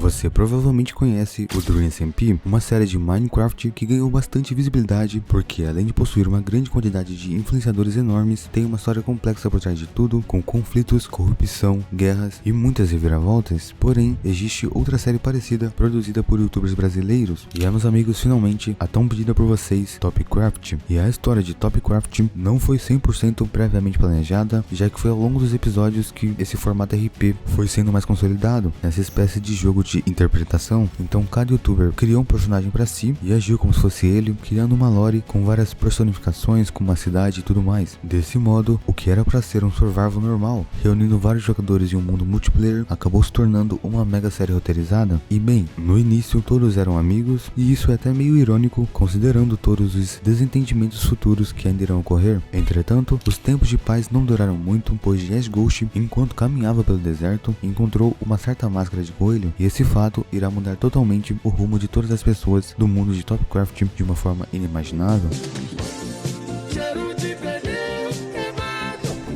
Você provavelmente conhece o Dream SMP, uma série de Minecraft que ganhou bastante visibilidade porque, além de possuir uma grande quantidade de influenciadores enormes, tem uma história complexa por trás de tudo, com conflitos, corrupção, guerras e muitas reviravoltas. Porém, existe outra série parecida produzida por youtubers brasileiros e meus amigos, finalmente a tão pedida por vocês, Topcraft. E a história de Topcraft não foi 100% previamente planejada, já que foi ao longo dos episódios que esse formato RP foi sendo mais consolidado nessa espécie de jogo de interpretação. Então cada youtuber criou um personagem para si e agiu como se fosse ele, criando uma lore com várias personificações, com uma cidade e tudo mais. Desse modo, o que era para ser um survival normal, reunindo vários jogadores em um mundo multiplayer, acabou se tornando uma mega série roteirizada. E bem, no início todos eram amigos, e isso é até meio irônico considerando todos os desentendimentos futuros que ainda irão ocorrer. Entretanto, os tempos de paz não duraram muito, pois Jazz Ghost, enquanto caminhava pelo deserto, encontrou uma certa máscara de coelho, e esse fato irá mudar totalmente o rumo de todas as pessoas do mundo de Topcraft de uma forma inimaginável.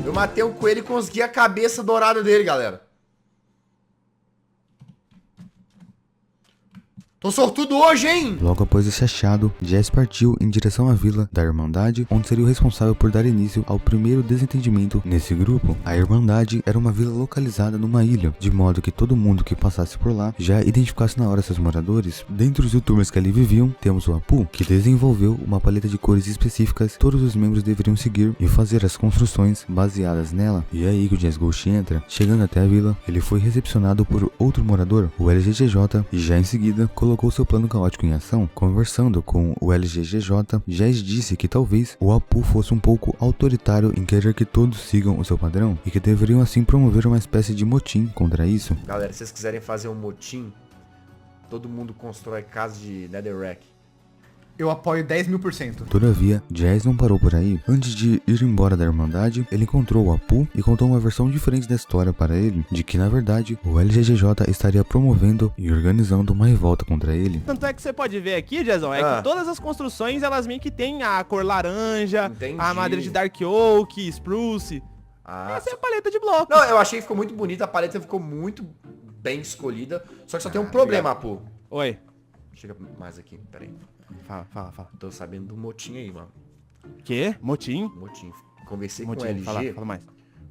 Eu matei o coelho e consegui a cabeça dourada dele, galera. Tô sortudo hoje, hein? Logo após esse achado, Jazz partiu em direção à vila da Irmandade, onde seria o responsável por dar início ao primeiro desentendimento nesse grupo. A Irmandade era uma vila localizada numa ilha, de modo que todo mundo que passasse por lá já identificasse na hora seus moradores. Dentre os youtubers que ali viviam, temos o Apu, que desenvolveu uma paleta de cores específicas que todos os membros deveriam seguir e fazer as construções baseadas nela. E é aí que o Jazz Ghost entra. Chegando até a vila, ele foi recepcionado por outro morador, o LGGJ, e já em seguida colocou seu plano caótico em ação. Conversando com o LGGJ, Jazz disse que talvez o Apu fosse um pouco autoritário em querer que todos sigam o seu padrão e que deveriam assim promover uma espécie de motim contra isso. Galera, se vocês quiserem fazer um motim, todo mundo constrói casa de Netherrack. Eu apoio 10.000%. Todavia, Jazz não parou por aí. Antes de ir embora da Irmandade, ele encontrou o Apu e contou uma versão diferente da história para ele, de que na verdade o LGGJ estaria promovendo e organizando uma revolta contra ele. Tanto é que você pode ver aqui, Jazzão, que todas as construções elas meio que tem a cor laranja, Entendi. a madeira de Dark Oak, Spruce. Essa é a paleta de bloco. Não, eu achei que ficou muito bonita, a paleta ficou muito bem escolhida, só que só tem um problema, Apu. Oi. Chega mais aqui, peraí. Fala. Tô sabendo do motim aí, mano. Quê? Motim? Motim. Conversei Motim, com o LG. fala mais.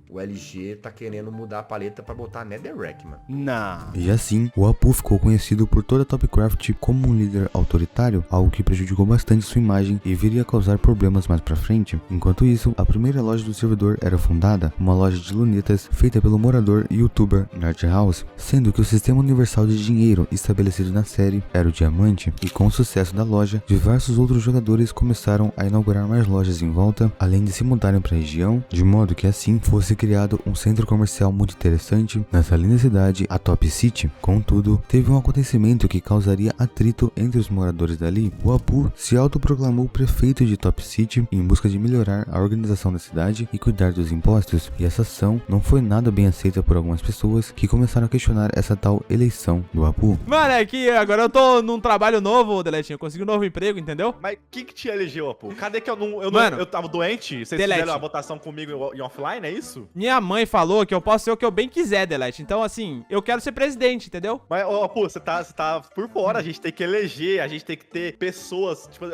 O LG tá querendo mudar a paleta pra botar Netherrack, mano. Não. E assim, o Apu ficou conhecido por toda a Topcraft como um líder autoritário, algo que prejudicou bastante sua imagem e viria a causar problemas mais pra frente. Enquanto isso, a primeira loja do servidor era fundada, uma loja de lunetas feita pelo morador e youtuber Nerdhouse, sendo que o sistema universal de dinheiro estabelecido na série era o diamante, e com o sucesso da loja, diversos outros jogadores começaram a inaugurar mais lojas em volta, além de se mudarem para a região, de modo que assim fosse criado um centro comercial muito interessante nessa linda cidade, a Top City. Contudo, teve um acontecimento que causaria atrito entre os moradores dali. O Apu se autoproclamou prefeito de Top City em busca de melhorar a organização da cidade e cuidar dos impostos, e essa ação não foi nada bem aceita por algumas pessoas que começaram a questionar essa tal eleição do Apu. Mano, é que agora eu tô num trabalho novo, Deletinho, eu consegui um novo emprego, entendeu? Mas que te elegeu, Apu? Cadê que Mano, eu tava doente? Vocês Delete. fizeram a votação comigo em offline, é isso? Minha mãe falou que eu posso ser o que eu bem quiser, Delete. Então, assim, eu quero ser presidente, entendeu? Mas, Apu, você tá por fora, a gente tem que eleger, a gente tem que ter pessoas, tipo,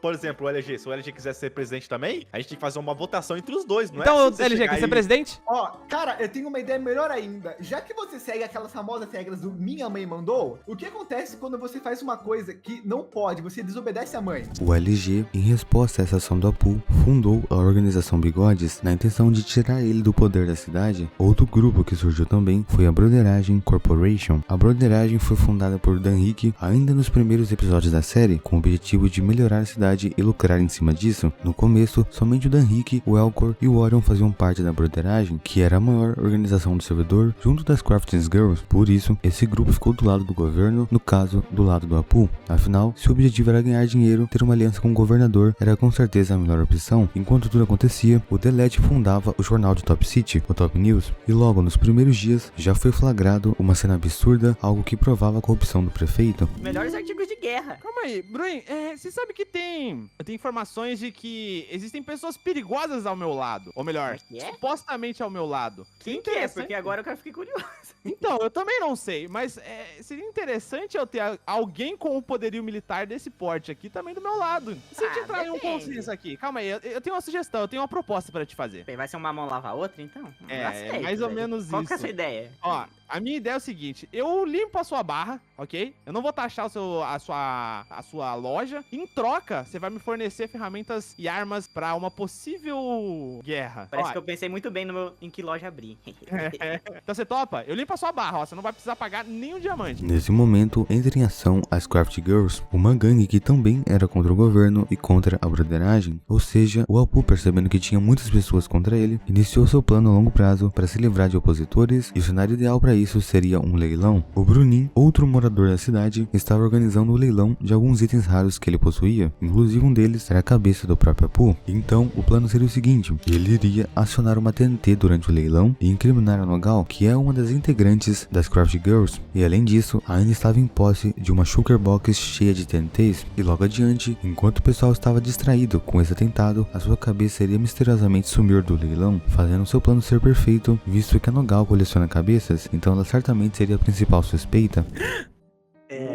por exemplo, o LG, se o LG quiser ser presidente também, a gente tem que fazer uma votação entre os dois, não Então, é? Assim, LG, quer ser presidente? Ó, cara, eu tenho uma ideia melhor ainda. Já que você segue aquelas famosas regras do Minha Mãe Mandou, o que acontece quando você faz uma coisa que não pode, você desobedece a mãe? O LG, em resposta a essa ação do Apu, fundou a organização Bigodes na intenção de tirar ele do poder da cidade. Outro grupo que surgiu também foi a Broderagem Corporation. A Broderagem foi fundada por Dan Hick ainda nos primeiros episódios da série, com o objetivo de melhorar a cidade e lucrar em cima disso. No começo, somente o Dan Hick, o Elcor e o Orion faziam parte da Broderagem, que era a maior organização do servidor, junto das Crafting Girls. Por isso, esse grupo ficou do lado do governo, no caso, do lado do Apu. Afinal, se o objetivo era ganhar dinheiro, ter uma aliança com o governador era com certeza a melhor opção. Enquanto tudo acontecia, o Delete fundava o jornal de Top City, o Top News, e logo nos primeiros dias já foi flagrado uma cena absurda, algo que provava a corrupção do prefeito. Melhores artigos de guerra. Calma aí, Bruin, você sabe que tem informações de que existem pessoas perigosas ao meu lado. Ou melhor, Mas que é? supostamente ao meu lado. Quem que é? Porque agora eu fiquei curioso. Então, eu também não sei, mas seria interessante eu ter alguém com o poderio militar desse porte aqui também do meu lado. Se a gente entrar em um depende. consenso aqui, calma aí, eu tenho uma sugestão, eu tenho uma proposta pra te fazer. Vai ser uma mão lavar a outra, então? Aceito, mais ou velho. menos Qual que é a isso. sua ideia? Ó, a minha ideia é o seguinte, eu limpo a sua barra, ok? Eu não vou taxar a sua loja. Em troca, você vai me fornecer ferramentas e armas pra uma possível guerra. Parece Ó, que eu pensei muito bem em que loja abrir. então você topa? Eu limpo a sua barra, ó, você não vai precisar pagar nenhum diamante. Nesse momento, entra em ação as Craft Girls, uma gangue que também era contra o governo e contra a broderagem. Ou seja, o Apu, percebendo que tinha muitas pessoas contra ele, iniciou seu plano a longo prazo para se livrar de opositores, e o cenário ideal para isso seria um leilão. O Brunin, outro morador da cidade, estava organizando o leilão de alguns itens raros que ele possuía, inclusive um deles era a cabeça do próprio Apu. Então, o plano seria o seguinte: ele iria acionar uma TNT durante o leilão e incriminar a Nogal, que é uma das integrantes das Craft Girls, e além disso, ainda estava em posse de uma Shulker Box cheia de TNTs, e logo adiante, enquanto o pessoal estava distraído com esse atentado, a sua cabeça iria misteriosamente sumir do leilão, fazendo seu plano ser perfeito, visto que a Nogal coleciona cabeças, então ela certamente seria a principal suspeita.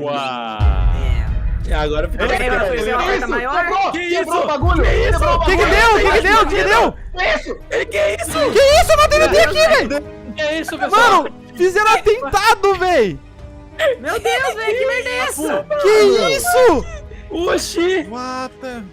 Uau! É. Agora ficou... Peraí, agora foi uma oferta maior? Quebrou o bagulho! O que deu? Que isso? Que isso? Eu não TNT aqui, velho! Que é isso, pessoal? Mano, fizeram atentado, velho! Meu Deus, velho, que merda é essa? Que isso? Oxi! Mata!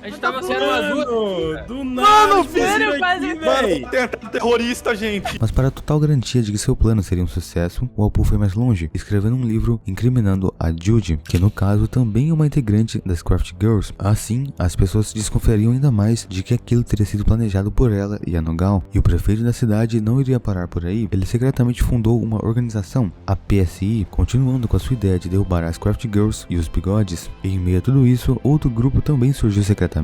A gente tava sendo as duas. Do Mano, Sério, quase... Mano, tentaram terrorista, gente. Mas para total garantia de que seu plano seria um sucesso, o Apu foi mais longe, escrevendo um livro incriminando a Judy, que no caso também é uma integrante das Craft Girls. Assim, as pessoas desconfiariam ainda mais de que aquilo teria sido planejado por ela e a Nogal. E o prefeito da cidade não iria parar por aí, ele secretamente fundou uma organização, a PSI, continuando com a sua ideia de derrubar as Craft Girls e os bigodes. E em meio a tudo isso, outro grupo também surgiu secretamente,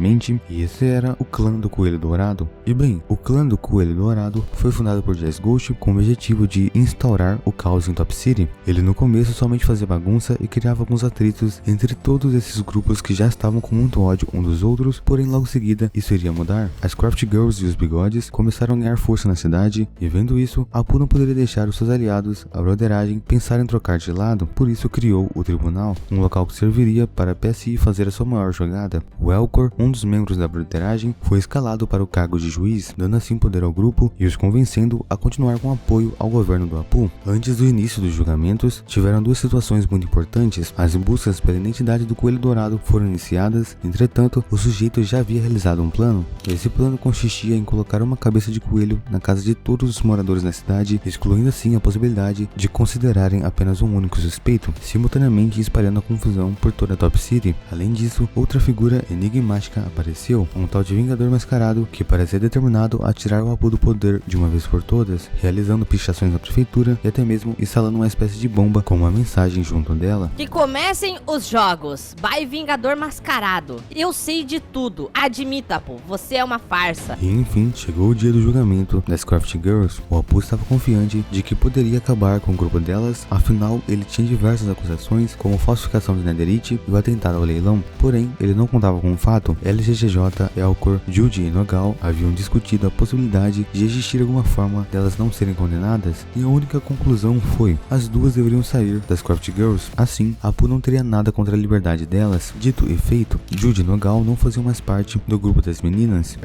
e esse era o clã do Coelho Dourado. E bem, o clã do Coelho Dourado foi fundado por Jazz Ghost com o objetivo de instaurar o caos em Top City. Ele no começo somente fazia bagunça e criava alguns atritos entre todos esses grupos que já estavam com muito ódio um dos outros, porém logo em seguida isso iria mudar. As Craft Girls e os bigodes começaram a ganhar força na cidade, e vendo isso, Apu não poderia deixar os seus aliados, a broderagem, pensar em trocar de lado, por isso criou o tribunal, um local que serviria para a PSI fazer a sua maior jogada. O Elcor, um dos membros da broderagem, foi escalado para o cargo de juiz, dando assim poder ao grupo e os convencendo a continuar com apoio ao governo do Apu. Antes do início dos julgamentos, tiveram duas situações muito importantes. As buscas pela identidade do Coelho Dourado foram iniciadas, entretanto, o sujeito já havia realizado um plano. Esse plano consistia em colocar uma cabeça de coelho na casa de todos os moradores da cidade, excluindo assim a possibilidade de considerarem apenas um único suspeito, simultaneamente espalhando a confusão por toda a Top City. Além disso, outra figura enigmática apareceu, um tal de Vingador Mascarado que parecia determinado a tirar o Apu do poder de uma vez por todas, realizando pichações na prefeitura e até mesmo instalando uma espécie de bomba com uma mensagem junto dela. Que comecem os jogos. Vai Vingador Mascarado. Eu sei de tudo. Admita, Apu, você é uma farsa. E enfim, chegou o dia do julgamento das Craft Girls. O Apu estava confiante de que poderia acabar com o grupo delas, afinal ele tinha diversas acusações, como falsificação de netherite e o atentado ao leilão. Porém, ele não contava com o fato. LGGJ, Elcor, Judy e Nogal haviam discutido a possibilidade de existir alguma forma delas não serem condenadas, e a única conclusão foi: as duas deveriam sair das Craft Girls. Assim, Apu não teria nada contra a liberdade delas. Dito e feito, Judy e Nogal não faziam mais parte do grupo das meninas.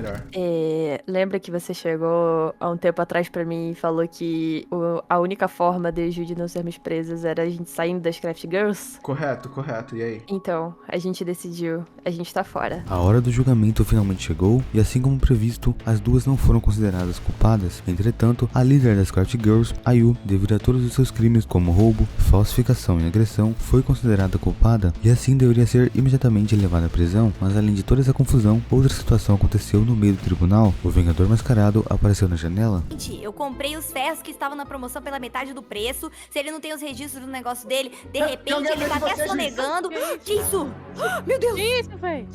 Lembra que você chegou há um tempo atrás pra mim e falou que a única forma de Judy não sermos presas era a gente saindo das Craft Girls? Correto. E aí? Então, a gente decidiu. A gente tá fora. A hora do julgamento finalmente chegou, e assim como previsto, as duas não foram consideradas culpadas. Entretanto, a líder das Craft Girls, Ayu, devido a todos os seus crimes como roubo, falsificação e agressão, foi considerada culpada e assim deveria ser imediatamente levada à prisão. Mas além de toda essa confusão, outra situação aconteceu no meio do tribunal. O Vingador Mascarado apareceu na janela. Gente, eu comprei os ferros que estavam na promoção pela metade do preço. Se ele não tem os registros do negócio dele, de repente ele tá até sonegando. Que isso? Meu Deus! Que isso, véi?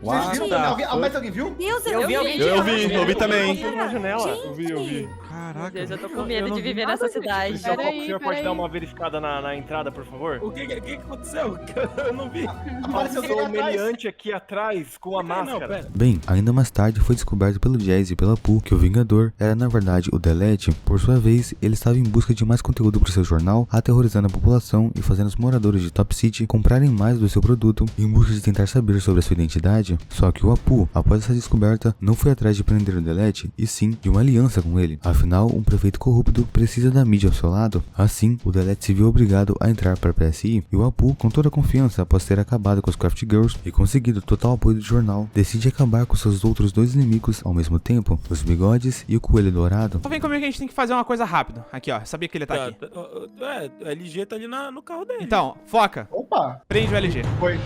Vocês viram também? Mais alguém viu? Deus, Eu vi alguém Eu vi também. Na janela. Gente, Meu Deus, eu tô com medo de viver nessa cidade. O senhor pode dar uma verificada na entrada, por favor? O que aconteceu? Eu não vi. Apareceu alguém O atrás. meliante aqui atrás com a máscara. Bem, ainda mais tarde foi descoberto pelo Jazz e pela Pooh que o Vingador era na verdade o Delete. Por sua vez, ele estava em busca de mais conteúdo para o seu jornal, aterrorizando a população e fazendo os moradores de Top City comprarem mais do seu produto em busca de tentar saber sobre a sua identidade. Só que o Apu, após essa descoberta, não foi atrás de prender o Delete, e sim de uma aliança com ele. Afinal, um prefeito corrupto precisa da mídia ao seu lado. Assim, o Delete se viu obrigado a entrar para a PSI, e o Apu, com toda a confiança após ter acabado com os Craft Girls e conseguido total apoio do jornal, decide acabar com seus outros dois inimigos ao mesmo tempo, os Bigodes e o Coelho Dourado. Então vem comigo que a gente tem que fazer uma coisa rápida. Aqui, ó. Sabia que ele tá aqui. O LG tá ali no carro dele. Então, foca. Opa! Prende o LG. Foi.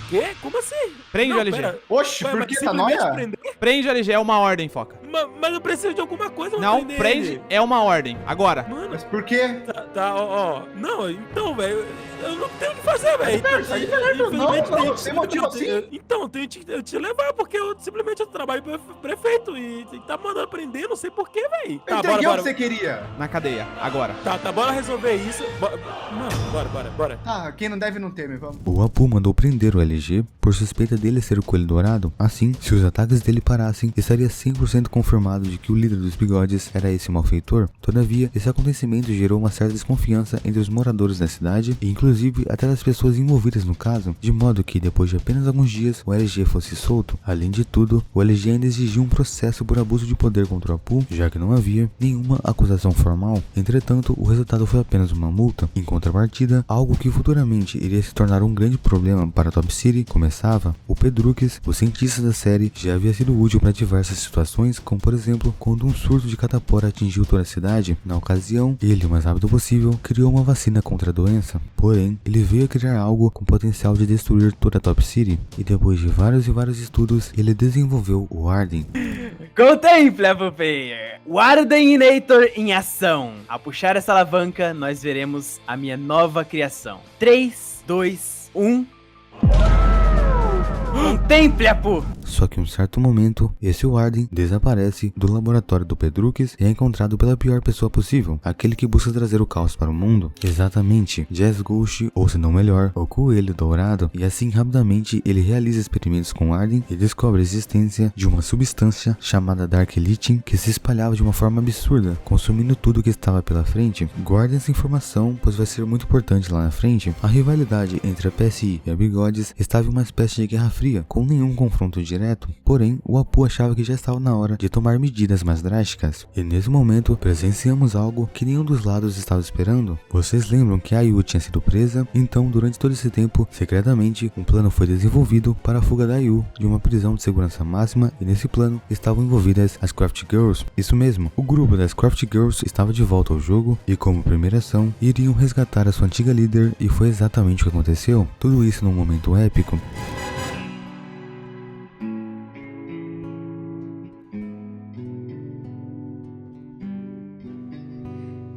Quê? Como assim? Prende o LG. Pera. Oxe, Ué, por mas que tá simplesmente nóia? prender? Prende o LG, é uma ordem, foca. Mas eu preciso de alguma coisa pra Não, prender prende, ele. é uma ordem. Agora. Mano, Mas por quê? ó. Não, então, velho, eu não tenho o que fazer, velho. Sem motivo assim? Então, eu tenho que te levar, porque eu simplesmente trabalho pro prefeito e tá mandando prender, não sei porquê, velho. Eu entreguei o que você queria. Na cadeia, agora. Tá, bora resolver isso. Mano, bora. Tá, quem não deve não teme, vamos. O Apu mandou prender o LG por suspeita dele ser o Coelho Dourado. Assim, se os ataques dele parassem, estaria 100% confirmado de que o líder dos Bigodes era esse malfeitor. Todavia, esse acontecimento gerou uma certa desconfiança entre os moradores da cidade e inclusive até das pessoas envolvidas no caso, de modo que depois de apenas alguns dias o LG fosse solto. Além de tudo, o LG ainda exigiu um processo por abuso de poder contra o Apu, já que não havia nenhuma acusação formal. Entretanto, o resultado foi apenas uma multa. Em contrapartida, algo que futuramente iria se tornar um grande problema para Top City começava. O Pedrukes, o cientista da série, já havia sido útil para diversas situações, como por exemplo, quando um surto de catapora atingiu toda a cidade. Na ocasião, ele, o mais rápido possível, criou uma vacina contra a doença. Porém, ele veio a criar algo com potencial de destruir toda a Top City, e depois de vários estudos, ele desenvolveu o Arden. Contemple, player! O Ardenator em ação. Ao puxar essa alavanca, nós veremos a minha nova criação. 3, 2, 1... Contemple, Apu! Só que em um certo momento, esse Warden desaparece do laboratório do Pedrukes e é encontrado pela pior pessoa possível, aquele que busca trazer o caos para o mundo. Exatamente, Jazz Ghost, ou se não melhor, o Coelho Dourado, e assim rapidamente ele realiza experimentos com Warden e descobre a existência de uma substância chamada Dark Elite que se espalhava de uma forma absurda, consumindo tudo que estava pela frente. Guardem essa informação, pois vai ser muito importante lá na frente. A rivalidade entre a PSI e a Bigodes estava em uma espécie de guerra fria, com nenhum confronto direto, porém o Apu achava que já estava na hora de tomar medidas mais drásticas. E nesse momento presenciamos algo que nenhum dos lados estava esperando. Vocês lembram que a Ayu tinha sido presa? Então durante todo esse tempo, secretamente, um plano foi desenvolvido para a fuga da Ayu de uma prisão de segurança máxima, e nesse plano estavam envolvidas as Craft Girls. Isso mesmo, o grupo das Craft Girls estava de volta ao jogo e como primeira ação, iriam resgatar a sua antiga líder, e foi exatamente o que aconteceu. Tudo isso num momento épico.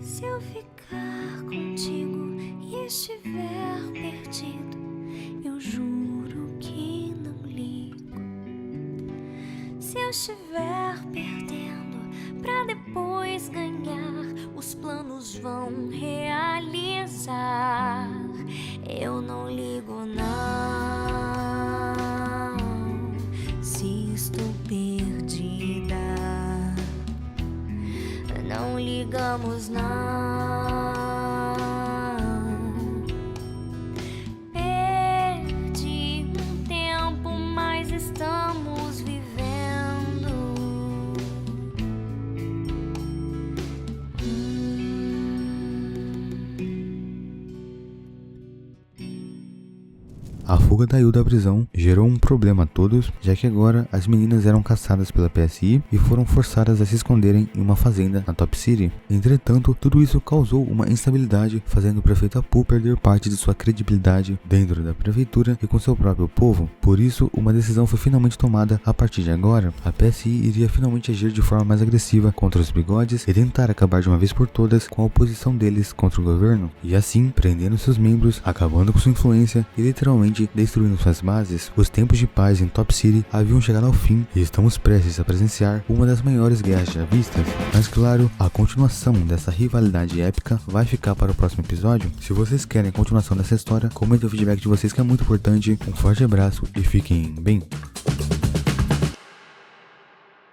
Se eu ficar contigo e estiver perdido, eu juro que não ligo. Se eu estiver perdendo pra depois ganhar, os planos vão realizar. Eu não ligo não, se estou perdida. Não ligamos não, perdi um tempo, mas estamos vivendo. A fuga da Ayu da prisão gerou um problema a todos, já que agora as meninas eram caçadas pela PSI e foram forçadas a se esconderem em uma fazenda na Top City. Entretanto, tudo isso causou uma instabilidade, fazendo o prefeito Apu perder parte de sua credibilidade dentro da prefeitura e com seu próprio povo. Por isso, uma decisão foi finalmente tomada. A partir de agora, a PSI iria finalmente agir de forma mais agressiva contra os Bigodes e tentar acabar de uma vez por todas com a oposição deles contra o governo, e assim prendendo seus membros, acabando com sua influência e literalmente Red destruindo suas bases, os tempos de paz em Top City haviam chegado ao fim e estamos prestes a presenciar uma das maiores guerras já vistas. Mas claro, a continuação dessa rivalidade épica vai ficar para o próximo episódio. Se vocês querem a continuação dessa história, comentem o feedback de vocês que é muito importante. Um forte abraço e fiquem bem.